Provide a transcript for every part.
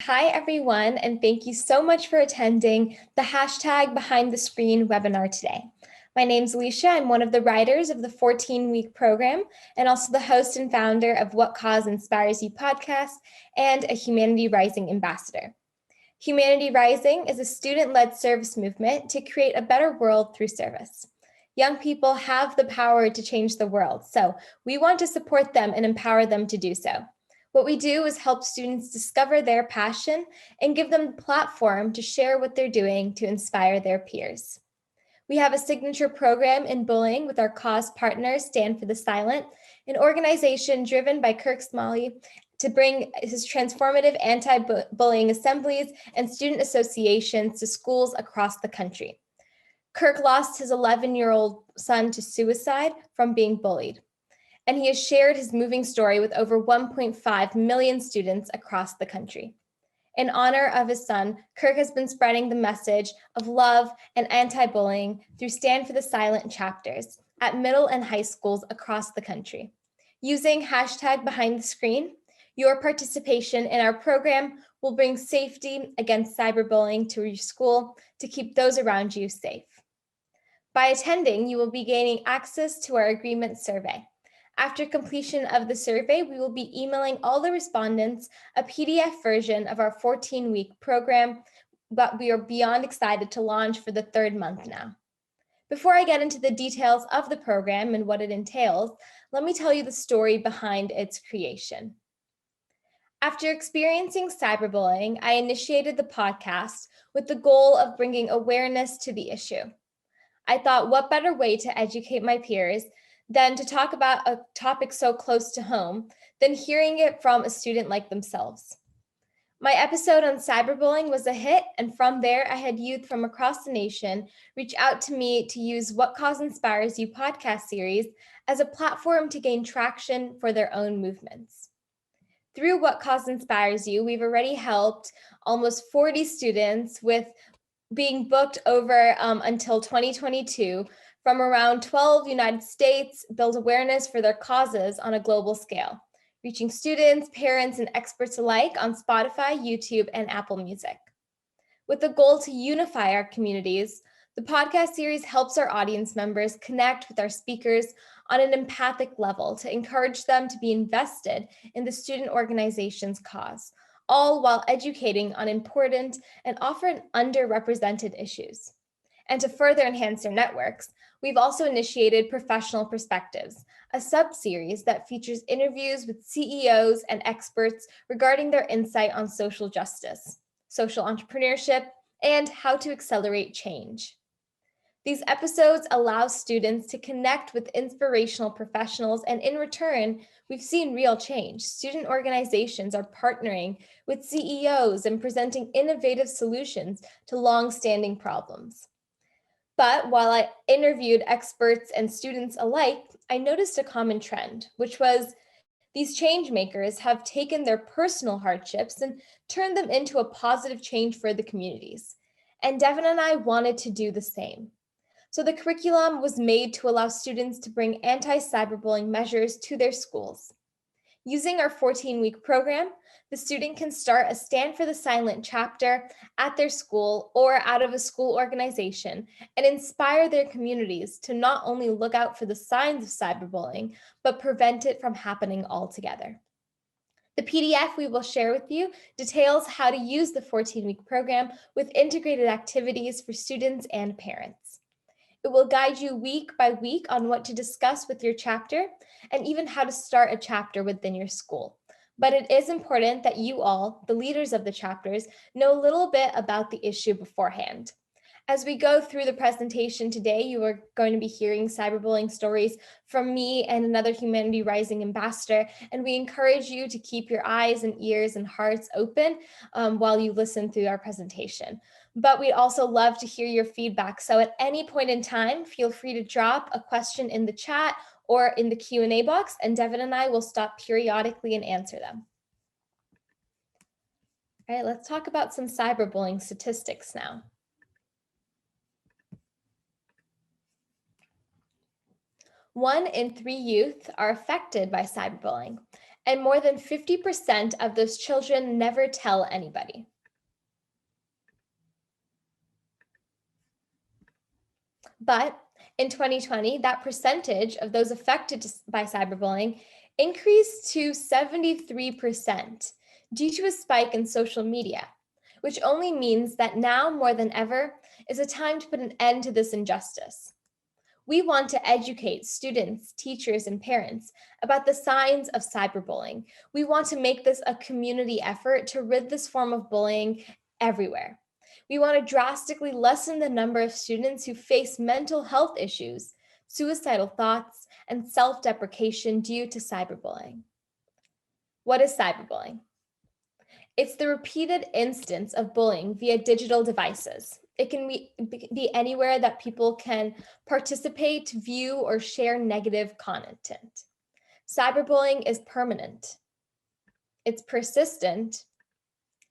Hi, everyone, and thank you so much for attending the hashtag Behind the Screen webinar today. My name's Alisha. I'm one of the writers of the 14-week program and also the host and founder of What Cause Inspires You podcast and a Humanity Rising ambassador. Humanity Rising is a student-led service movement to create a better world through service. Young people have the power to change the world, so we want to support them and empower them to do so. What we do is help students discover their passion and give them the platform to share what they're doing to inspire their peers. We have a signature program in bullying with our cause partner, Stand for the Silent, an organization driven by Kirk Smalley to bring his transformative anti-bullying assemblies and student associations to schools across the country. Kirk lost his 11-year-old son to suicide from being bullied, and he has shared his moving story with over 1.5 million students across the country. In honor of his son, Kirk has been spreading the message of love and anti-bullying through Stand for the Silent chapters at middle and high schools across the country. Using hashtag Behind the Screen, your participation in our program will bring safety against cyberbullying to your school to keep those around you safe. By attending, you will be gaining access to our agreement survey. After completion of the survey, we will be emailing all the respondents a PDF version of our 14-week program, but we are beyond excited to launch for the third month now. Before I get into the details of the program and what it entails, let me tell you the story behind its creation. After experiencing cyberbullying, I initiated the podcast with the goal of bringing awareness to the issue. I thought, what better way to educate my peers than to talk about a topic so close to home than hearing it from a student like themselves. My episode on cyberbullying was a hit, and from there, I had youth from across the nation reach out to me to use What Cause Inspires You podcast series as a platform to gain traction for their own movements. Through What Cause Inspires You, we've already helped almost 40 students with being booked over until 2022 from around 12 United States, build awareness for their causes on a global scale, reaching students, parents, and experts alike on Spotify, YouTube, and Apple Music. With the goal to unify our communities, the podcast series helps our audience members connect with our speakers on an empathic level to encourage them to be invested in the student organization's cause, all while educating on important and often underrepresented issues. And to further enhance their networks, we've also initiated Professional Perspectives, a sub-series that features interviews with CEOs and experts regarding their insight on social justice, social entrepreneurship, and how to accelerate change. These episodes allow students to connect with inspirational professionals, and in return, we've seen real change. Student organizations are partnering with CEOs and presenting innovative solutions to long-standing problems. But while I interviewed experts and students alike, I noticed a common trend, which was these change makers have taken their personal hardships and turned them into a positive change for the communities. And Devin and I wanted to do the same. So the curriculum was made to allow students to bring anti-cyberbullying measures to their schools. Using our 14-week program, the student can start a Stand for the Silent chapter at their school or out of a school organization and inspire their communities to not only look out for the signs of cyberbullying, but prevent it from happening altogether. The PDF we will share with you details how to use the 14-week program with integrated activities for students and parents. It will guide you week by week on what to discuss with your chapter and even how to start a chapter within your school. But it is important that you all, the leaders of the chapters, know a little bit about the issue beforehand. As we go through the presentation today, you are going to be hearing cyberbullying stories from me and another Humanity Rising ambassador, and we encourage you to keep your eyes and ears and hearts open while you listen through our presentation. But we'd also love to hear your feedback. So at any point in time, feel free to drop a question in the chat or in the Q&A box, and Devin and I will stop periodically and answer them. All right, let's talk about some cyberbullying statistics now. 1 in 3 youth are affected by cyberbullying, and more than 50% of those children never tell anybody. But in 2020, that percentage of those affected by cyberbullying increased to 73% due to a spike in social media, which only means that now more than ever is a time to put an end to this injustice. We want to educate students, teachers, and parents about the signs of cyberbullying. We want to make this a community effort to rid this form of bullying everywhere. We want to drastically lessen the number of students who face mental health issues, suicidal thoughts, and self-deprecation due to cyberbullying. What is cyberbullying? It's the repeated instance of bullying via digital devices. It can be anywhere that people can participate, view, or share negative content. Cyberbullying is permanent, it's persistent,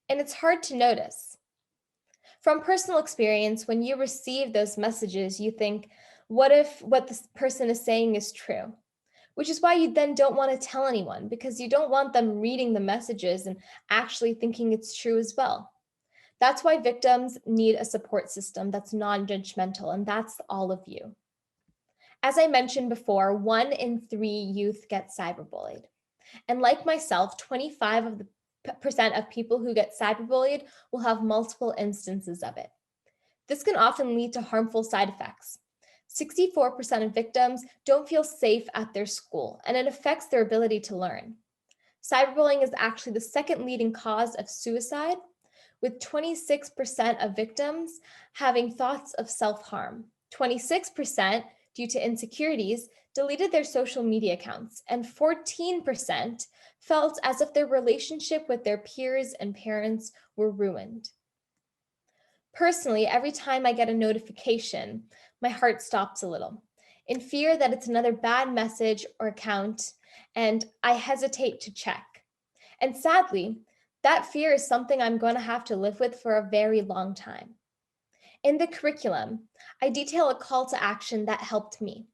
and it's hard to notice. From personal experience, when you receive those messages, you think, what if what this person is saying is true? Which is why you then don't want to tell anyone, because you don't want them reading the messages and actually thinking it's true as well. That's why victims need a support system that's non-judgmental, and that's all of you. As I mentioned before, 1 in 3 youth get cyberbullied. And like myself, 25% of people who get cyberbullied will have multiple instances of it. This can often lead to harmful side effects. 64% of victims don't feel safe at their school, and it affects their ability to learn. Cyberbullying is actually the second leading cause of suicide, with 26% of victims having thoughts of self-harm. 26% due to insecurities deleted their social media accounts, and 14% felt as if their relationship with their peers and parents were ruined. Personally, every time I get a notification, my heart stops a little, in fear that it's another bad message or account, and I hesitate to check. And sadly, that fear is something I'm going to have to live with for a very long time. In the curriculum, I detail a call to action that helped me.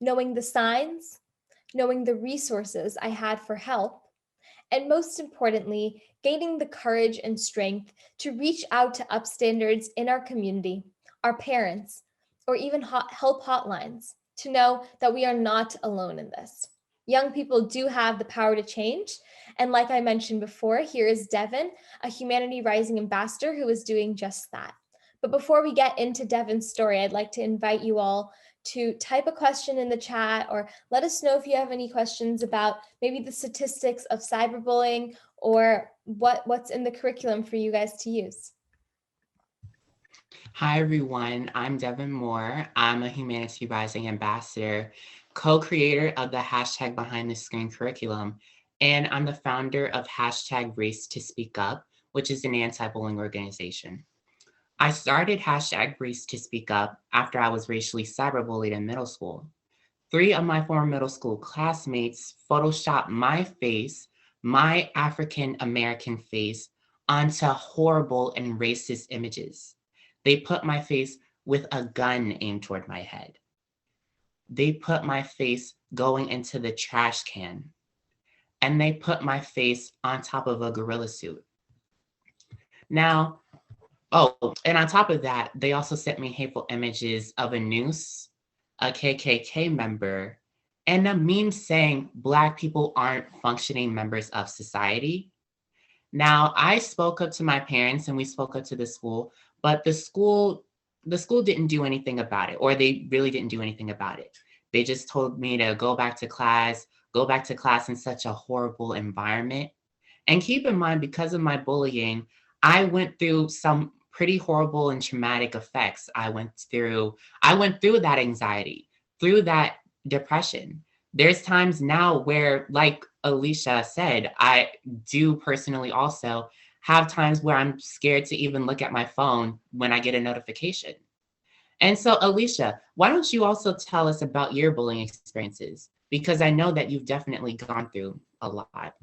Knowing the signs, knowing the resources I had for help, and most importantly, gaining the courage and strength to reach out to upstanders in our community, our parents, or even help hotlines, to know that we are not alone in this. Young people do have the power to change. And like I mentioned before, here is Devin, a Humanity Rising ambassador who is doing just that. But before we get into Devin's story, I'd like to invite you all to type a question in the chat, or let us know if you have any questions about maybe the statistics of cyberbullying or what's in the curriculum for you guys to use. Hi, everyone. I'm Devin Moore. I'm a Humanity Rising ambassador, co-creator of the hashtag Behind the Screen curriculum, and I'm the founder of hashtag Race to Speak Up, which is an anti-bullying organization. I started hashtag Race to Speak Up after I was racially cyberbullied in middle school. 3 of my former middle school classmates photoshopped my face, my African American face, onto horrible and racist images. They put my face with a gun aimed toward my head. They put my face going into the trash can. And they put my face on top of a gorilla suit. Now, and on top of that, they also sent me hateful images of a noose, a KKK member, and a meme saying Black people aren't functioning members of society. Now, I spoke up to my parents and we spoke up to the school, but the school didn't do anything about it, or they really didn't do anything about it. They just told me to go back to class in such a horrible environment. And keep in mind, because of my bullying, I went through some pretty horrible and traumatic effects. I went through that anxiety, through that depression. There's times now where, like Alisha said, I do personally also have times where I'm scared to even look at my phone when I get a notification. And so, Alisha, why don't you also tell us about your bullying experiences? Because I know that you've definitely gone through a lot.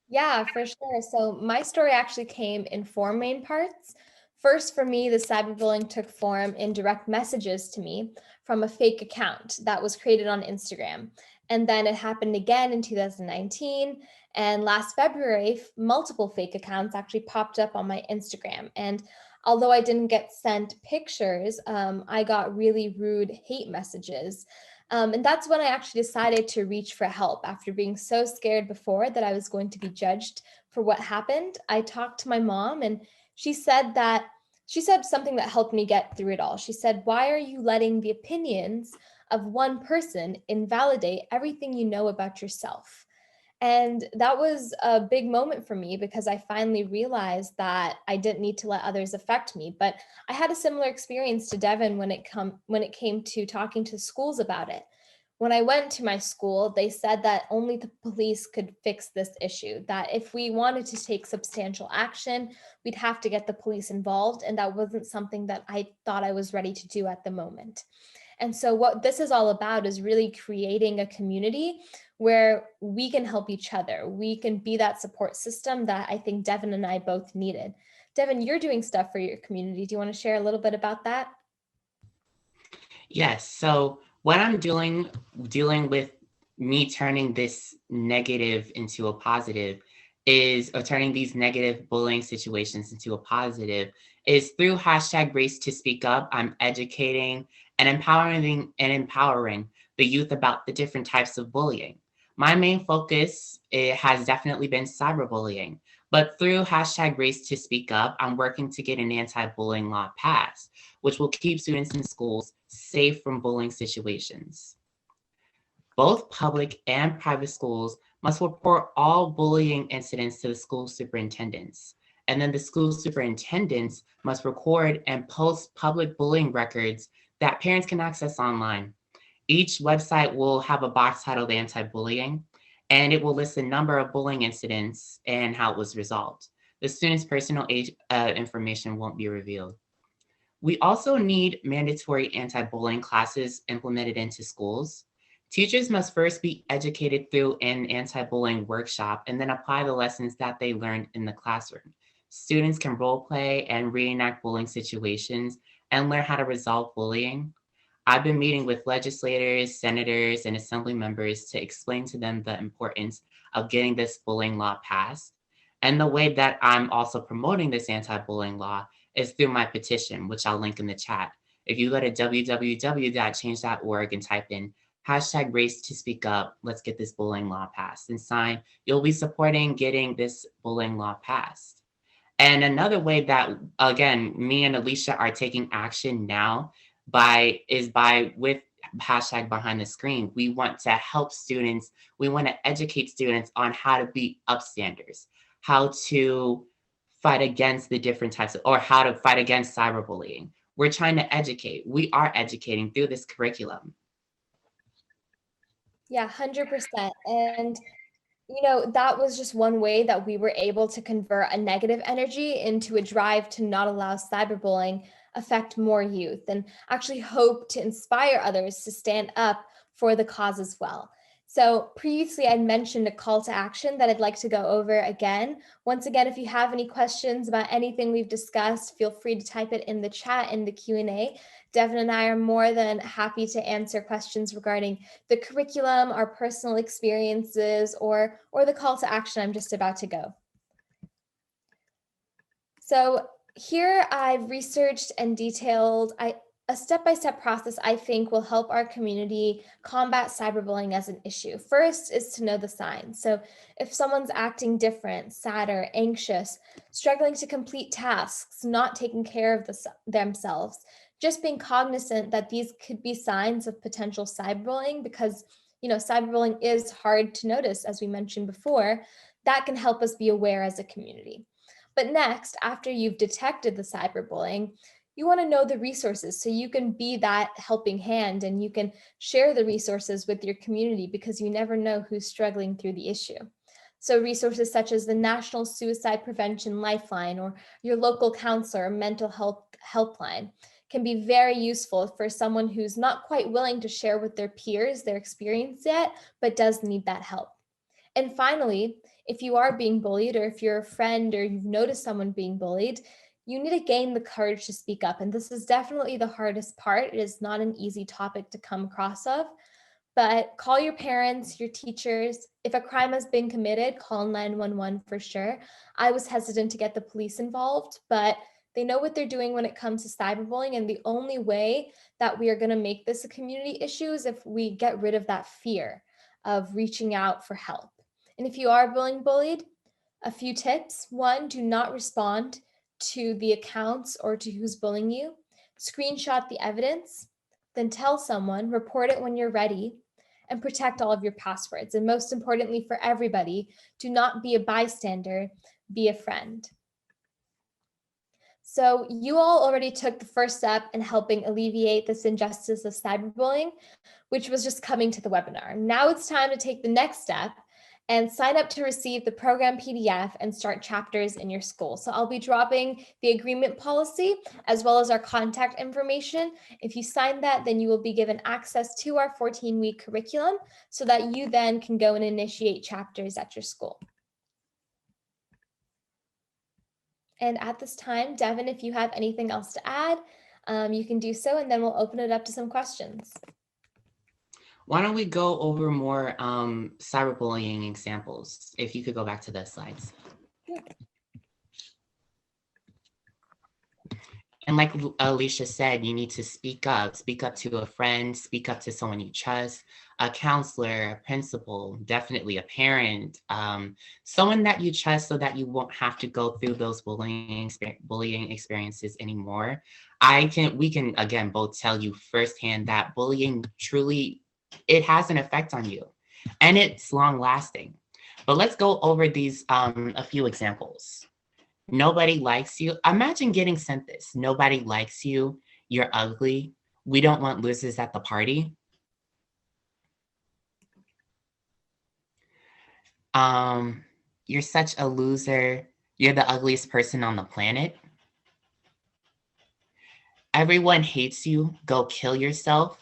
Yeah, for sure. So my story actually came in 4 main parts. First, for me, the cyberbullying took form in direct messages to me from a fake account that was created on Instagram. And then it happened again in 2019. And last February, multiple fake accounts actually popped up on my Instagram. And although I didn't get sent pictures, I got really rude hate messages. And that's when I actually decided to reach for help after being so scared before that I was going to be judged for what happened. I talked to my mom, and she said something that helped me get through it all. She said, "Why are you letting the opinions of one person invalidate everything you know about yourself?" And that was a big moment for me because I finally realized that I didn't need to let others affect me. But I had a similar experience to Devin when it came to talking to schools about it. When I went to my school, they said that only the police could fix this issue, that if we wanted to take substantial action, we'd have to get the police involved. And that wasn't something that I thought I was ready to do at the moment. And so, what this is all about is really creating a community where we can help each other. We can be that support system that I think Devin and I both needed. Devin, you're doing stuff for your community. Do you want to share a little bit about that? Yes. So what I'm dealing with me turning this negative into a positive or turning these negative bullying situations into a positive is through hashtag race to speak up. I'm educating and empowering the youth about the different types of bullying. My main focus has definitely been cyberbullying, but through hashtag race to speak up, I'm working to get an anti-bullying law passed, which will keep students in schools safe from bullying situations. Both public and private schools must report all bullying incidents to the school superintendents. And then the school superintendents must record and post public bullying records that parents can access online. Each website will have a box titled Anti-Bullying, and it will list the number of bullying incidents and how it was resolved. The student's personal information won't be revealed. We also need mandatory anti-bullying classes implemented into schools. Teachers must first be educated through an anti-bullying workshop and then apply the lessons that they learned in the classroom. Students can role play and reenact bullying situations and learn how to resolve bullying. I've been meeting with legislators, senators, and assembly members to explain to them the importance of getting this bullying law passed. And the way that I'm also promoting this anti-bullying law is through my petition, which I'll link in the chat. If you go to www.change.org and type in hashtag race to speak up, let's get this bullying law passed and sign, you'll be supporting getting this bullying law passed. And another way that, again, me and Alisha are taking action now with hashtag behind the screen. We want to help students. We want to educate students on how to be upstanders, how to fight against the different types or how to fight against cyberbullying. We're trying to educate. We are educating through this curriculum. Yeah, 100%. And that was just one way that we were able to convert a negative energy into a drive to not allow cyberbullying affect more youth and actually hope to inspire others to stand up for the cause as well. So previously I'd mentioned a call to action that I'd like to go over again. Once again, if you have any questions about anything we've discussed, feel free to type it in the chat in the Q&A. Devin and I are more than happy to answer questions regarding the curriculum, our personal experiences, or the call to action I'm just about to go. So here I've researched and detailed a step-by-step process I think will help our community combat cyberbullying as an issue. First is to know the signs. So if someone's acting different, sadder, anxious, struggling to complete tasks, not taking care of themselves, just being cognizant that these could be signs of potential cyberbullying because, cyberbullying is hard to notice, as we mentioned before, that can help us be aware as a community. But next, after you've detected the cyberbullying, you want to know the resources so you can be that helping hand and you can share the resources with your community because you never know who's struggling through the issue. So resources such as the National Suicide Prevention Lifeline or your local counselor or mental health helpline can be very useful for someone who's not quite willing to share with their peers their experience yet, but does need that help. And finally, if you are being bullied or if you're a friend or you've noticed someone being bullied, you need to gain the courage to speak up. And this is definitely the hardest part. It is not an easy topic to come across of, But call your parents, your teachers. If a crime has been committed, call 911 for sure. I was hesitant to get the police involved, but they know what they're doing when it comes to cyberbullying. And the only way that we are going to make this a community issue is if we get rid of that fear of reaching out for help. And if you are being bullied, a few tips. One, do not respond to the accounts or to who's bullying you. Screenshot the evidence, then tell someone, report it when you're ready, and protect all of your passwords. And most importantly for everybody, do not be a bystander, be a friend. So you all already took the first step in helping alleviate this injustice of cyberbullying, which was just coming to the webinar. Now it's time to take the next step and sign up to receive the program PDF and start chapters in your school. So I'll be dropping the agreement policy as well as our contact information. If you sign that, then you will be given access to our 14-week curriculum so that you then can go and initiate chapters at your school. And at this time, Devin, if you have anything else to add, you can do so, and then we'll open it up to some questions. Why don't we go over more cyberbullying examples? If you could go back to the slides. Yeah. And like Alisha said, you need to speak up to a friend, speak up to someone you trust, a counselor, a principal, definitely a parent, someone that you trust so that you won't have to go through those bullying experiences anymore. We can again both tell you firsthand that bullying truly, it has an effect on you and it's long lasting. But let's go over these a few examples. Nobody likes you. Imagine getting sent this. Nobody likes you. You're ugly. We don't want losers at the party. You're such a loser. You're the ugliest person on the planet. Everyone hates you. Go kill yourself.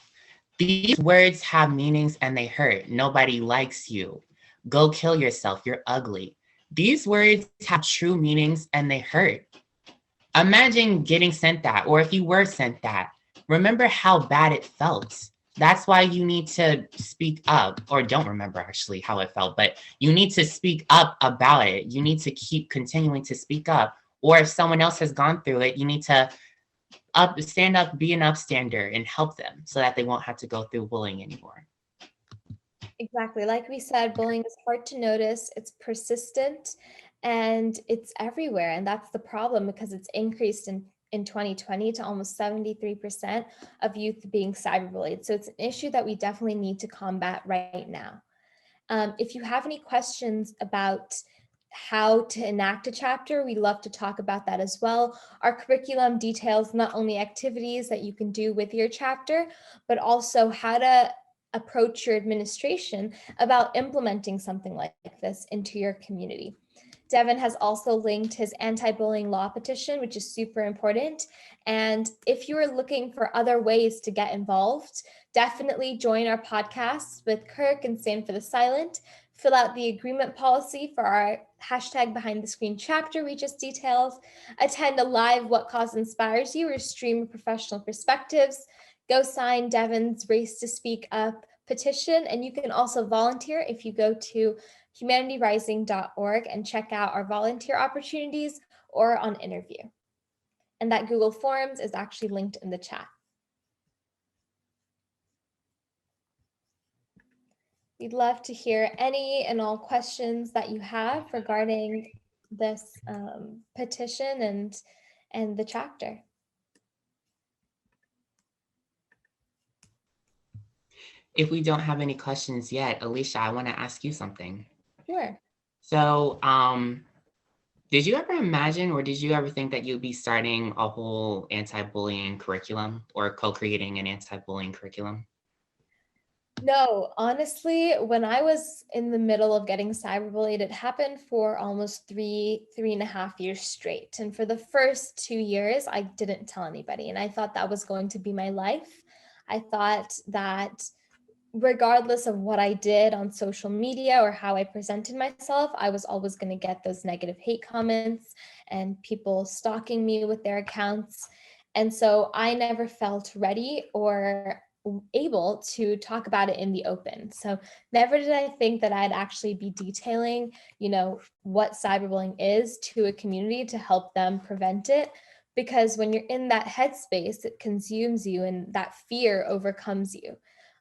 These words have meanings and they hurt. Nobody likes you. Go kill yourself. You're ugly. These words have true meanings and they hurt. Imagine getting sent that, or if you were sent that, remember how bad it felt. That's why you need to speak up, or don't remember actually how it felt, but you need to speak up about it. You need to keep continuing to speak up. Or if someone else has gone through it, you need to stand up, be an upstander and help them so that they won't have to go through bullying anymore. Exactly. Like we said, bullying is hard to notice, it's persistent, and it's everywhere. And that's the problem because it's increased in 2020 to almost 73% of youth being cyberbullied. So it's an issue that we definitely need to combat right now. If you have any questions about how to enact a chapter, we'd love to talk about that as well. Our curriculum details not only activities that you can do with your chapter, but also how to approach your administration about implementing something like this into your community. Devin has also linked his anti-bullying law petition, which is super important. And if you are looking for other ways to get involved, definitely join our podcasts with Kirk and Stand for the Silent. Fill out the agreement policy for our hashtag behind the screen chapter we just detailed. Attend a live What Cause Inspires You or stream professional perspectives. Go sign Devin's Race to Speak Up petition. And you can also volunteer if you go to humanityrising.org and check out our volunteer opportunities or on interview. And that Google Forms is actually linked in the chat. We'd love to hear any and all questions that you have regarding this petition and the chapter. If we don't have any questions yet, Alisha, I want to ask you something. Sure. So, did you ever imagine or did you ever think that you'd be starting a whole anti-bullying curriculum or co-creating an anti-bullying curriculum? No, honestly, when I was in the middle of getting cyberbullied, it happened for almost three and a half years straight. And for the first 2 years, I didn't tell anybody. And I thought that was going to be my life. I thought that regardless of what I did on social media or how I presented myself, I was always going to get those negative hate comments and people stalking me with their accounts. And so I never felt ready or able to talk about it in the open. So never did I think that I'd actually be detailing, what cyberbullying is to a community to help them prevent it. Because when you're in that headspace, it consumes you and that fear overcomes you.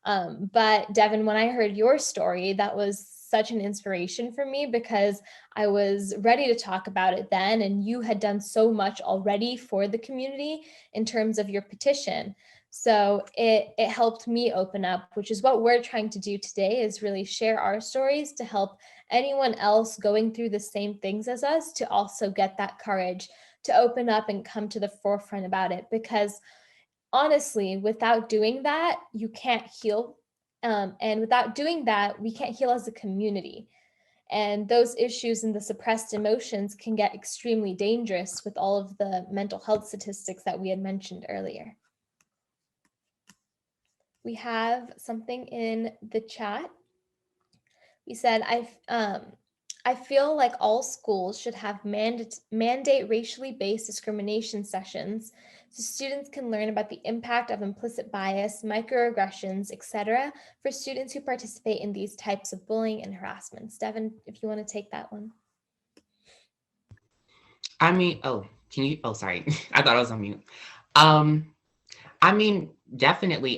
But Devin, when I heard your story, that was such an inspiration for me because I was ready to talk about it then. And you had done so much already for the community in terms of your petition. So it helped me open up, which is what we're trying to do today, is really share our stories to help anyone else going through the same things as us to also get that courage to open up and come to the forefront about it. Because honestly, without doing that, you can't heal. And without doing that, we can't heal as a community. And those issues and the suppressed emotions can get extremely dangerous with all of the mental health statistics that we had mentioned earlier. We have something in the chat. We said, I feel like all schools should have mandate racially based discrimination sessions so students can learn about the impact of implicit bias, microaggressions, etc. for students who participate in these types of bullying and harassments. Devin, if you want to take that one. Sorry. I thought I was on mute. Definitely.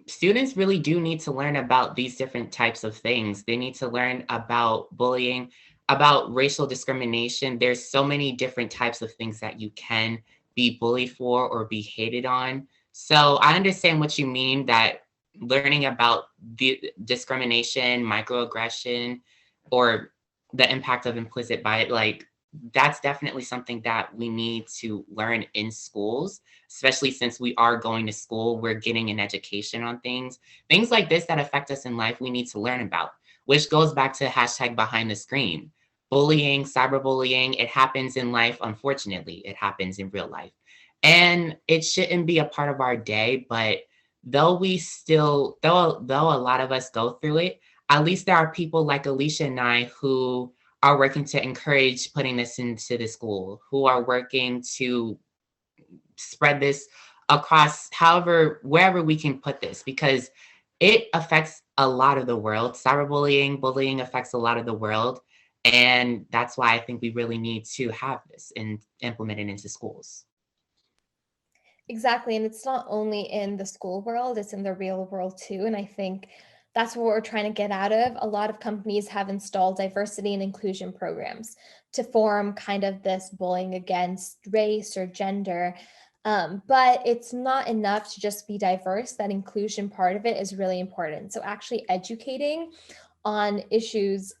Students really do need to learn about these different types of things. They need to learn about bullying, about racial discrimination. There's so many different types of things that you can be bullied for or be hated on. So I understand what you mean, that learning about the discrimination, microaggression, or the impact of implicit bias, that's definitely something that we need to learn in schools, especially since we are going to school, we're getting an education on things like this that affect us in life. We need to learn about, which goes back to hashtag behind the screen. Bullying, cyberbullying, it happens in life. Unfortunately, it happens in real life. And it shouldn't be a part of our day, but though a lot of us go through it, at least there are people like Alisha and I who are working to encourage putting this into the school, who are working to spread this across wherever we can put this, because it affects a lot of the world. Bullying affects a lot of the world. And that's why I think we really need to have this and implement it into schools. Exactly. And it's not only in the school world, it's in the real world too. And I think that's what we're trying to get out of. A lot of companies have installed diversity and inclusion programs to form kind of this bullying against race or gender. But it's not enough to just be diverse. That inclusion part of it is really important. So actually educating on issues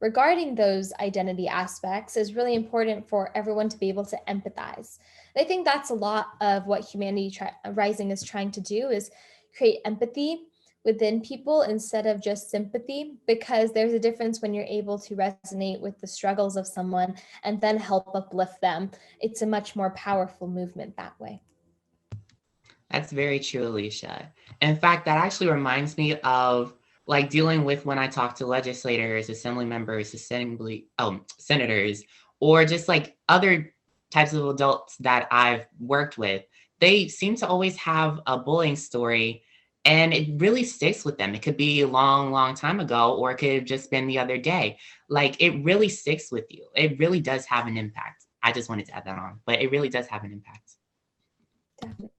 regarding those identity aspects is really important for everyone to be able to empathize. And I think that's a lot of what Humanity Rising is trying to do, is create empathy within people instead of just sympathy, because there's a difference when you're able to resonate with the struggles of someone and then help uplift them. It's a much more powerful movement that way. That's very true, Alisha. In fact, that actually reminds me of dealing with when I talk to legislators, assembly members, senators, or just other types of adults that I've worked with. They seem to always have a bullying story, and it really sticks with them. It could be a long, long time ago, or it could have just been the other day. It really sticks with you. It really does have an impact. I just wanted to add that on, but it really does have an impact. Definitely.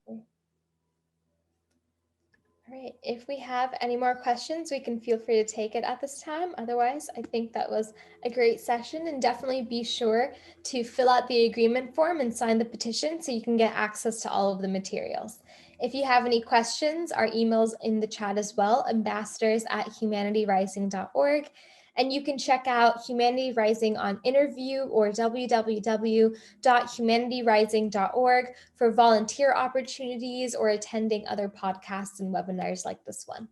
All right, if we have any more questions, we can feel free to take it at this time. Otherwise, I think that was a great session, and definitely be sure to fill out the agreement form and sign the petition so you can get access to all of the materials. If you have any questions, our email's in the chat as well, ambassadors@humanityrising.org. And you can check out Humanity Rising on Interview or www.humanityrising.org for volunteer opportunities or attending other podcasts and webinars like this one.